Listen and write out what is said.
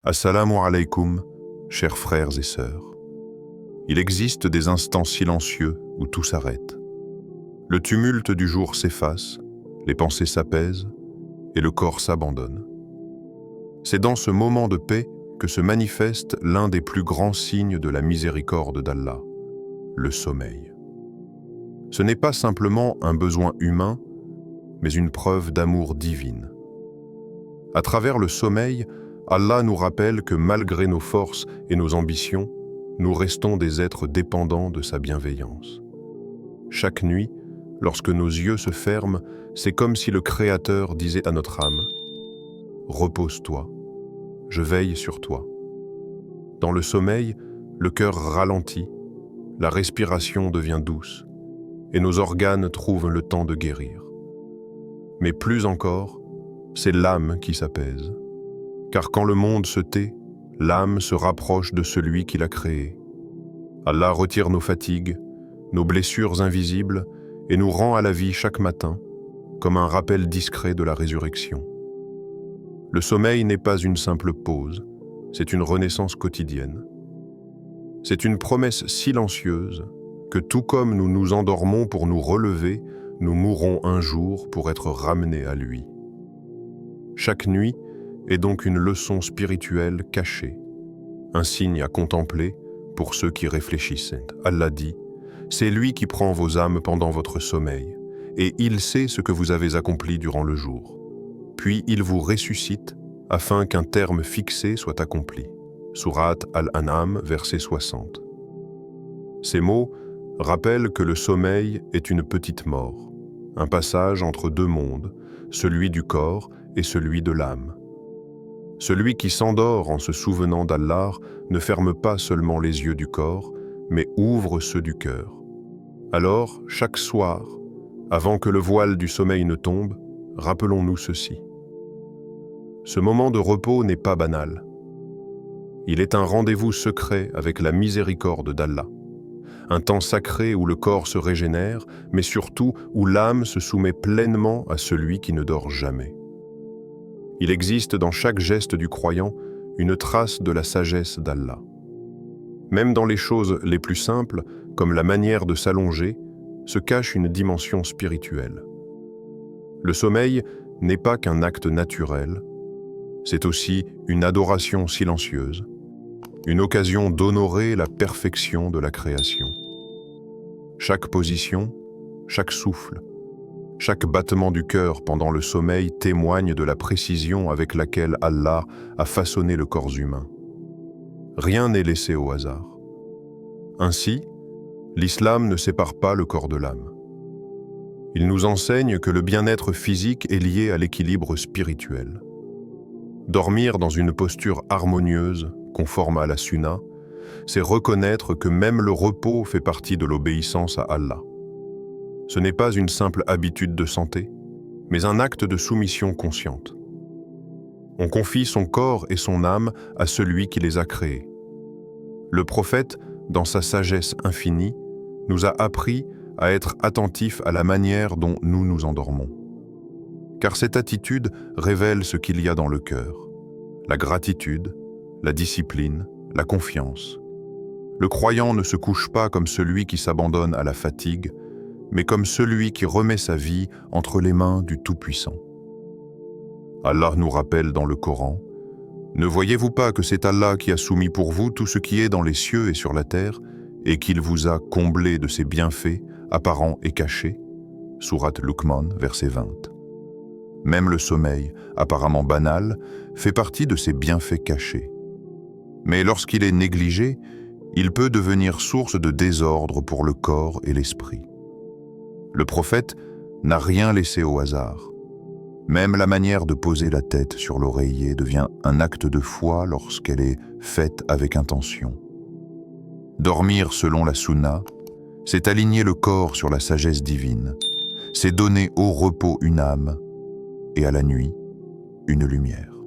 Assalamu alaikum, chers frères et sœurs. Il existe des instants silencieux où tout s'arrête. Le tumulte du jour s'efface, les pensées s'apaisent et le corps s'abandonne. C'est dans ce moment de paix que se manifeste l'un des plus grands signes de la miséricorde d'Allah, le sommeil. Ce n'est pas simplement un besoin humain, mais une preuve d'amour divine. À travers le sommeil, Allah nous rappelle que malgré nos forces et nos ambitions, nous restons des êtres dépendants de sa bienveillance. Chaque nuit, lorsque nos yeux se ferment, c'est comme si le Créateur disait à notre âme « Repose-toi, je veille sur toi ». Dans le sommeil, le cœur ralentit, la respiration devient douce et nos organes trouvent le temps de guérir. Mais plus encore, c'est l'âme qui s'apaise. Car quand le monde se tait, l'âme se rapproche de celui qui l'a créé. Allah retire nos fatigues, nos blessures invisibles et nous rend à la vie chaque matin, comme un rappel discret de la résurrection. Le sommeil n'est pas une simple pause, c'est une renaissance quotidienne. C'est une promesse silencieuse que tout comme nous nous endormons pour nous relever, nous mourrons un jour pour être ramenés à lui. Chaque nuit est donc une leçon spirituelle cachée, un signe à contempler pour ceux qui réfléchissent. Allah dit, c'est lui qui prend vos âmes pendant votre sommeil, et il sait ce que vous avez accompli durant le jour. Puis il vous ressuscite afin qu'un terme fixé soit accompli. Sourate Al-An'am, verset 60. Ces mots rappellent que le sommeil est une petite mort, un passage entre deux mondes, celui du corps et celui de l'âme. Celui qui s'endort en se souvenant d'Allah ne ferme pas seulement les yeux du corps, mais ouvre ceux du cœur. Alors, chaque soir, avant que le voile du sommeil ne tombe, rappelons-nous ceci. Ce moment de repos n'est pas banal. Il est un rendez-vous secret avec la miséricorde d'Allah. Un temps sacré où le corps se régénère, mais surtout où l'âme se soumet pleinement à celui qui ne dort jamais. Il existe dans chaque geste du croyant une trace de la sagesse d'Allah. Même dans les choses les plus simples, comme la manière de s'allonger, se cache une dimension spirituelle. Le sommeil n'est pas qu'un acte naturel, c'est aussi une adoration silencieuse, une occasion d'honorer la perfection de la création. Chaque position, chaque souffle, chaque battement du cœur pendant le sommeil témoigne de la précision avec laquelle Allah a façonné le corps humain. Rien n'est laissé au hasard. Ainsi, l'islam ne sépare pas le corps de l'âme. Il nous enseigne que le bien-être physique est lié à l'équilibre spirituel. Dormir dans une posture harmonieuse, conforme à la sunna, c'est reconnaître que même le repos fait partie de l'obéissance à Allah. Ce n'est pas une simple habitude de santé, mais un acte de soumission consciente. On confie son corps et son âme à celui qui les a créés. Le prophète, dans sa sagesse infinie, nous a appris à être attentifs à la manière dont nous nous endormons. Car cette attitude révèle ce qu'il y a dans le cœur, la gratitude, la discipline, la confiance. Le croyant ne se couche pas comme celui qui s'abandonne à la fatigue, mais comme celui qui remet sa vie entre les mains du Tout-Puissant. Allah nous rappelle dans le Coran, « Ne voyez-vous pas que c'est Allah qui a soumis pour vous tout ce qui est dans les cieux et sur la terre, et qu'il vous a comblé de ses bienfaits, apparents et cachés » Sourate Luqman, verset 20. Même le sommeil, apparemment banal, fait partie de ces bienfaits cachés. Mais lorsqu'il est négligé, il peut devenir source de désordre pour le corps et l'esprit. Le prophète n'a rien laissé au hasard. Même la manière de poser la tête sur l'oreiller devient un acte de foi lorsqu'elle est faite avec intention. Dormir selon la sunna, c'est aligner le corps sur la sagesse divine, c'est donner au repos une âme et à la nuit une lumière.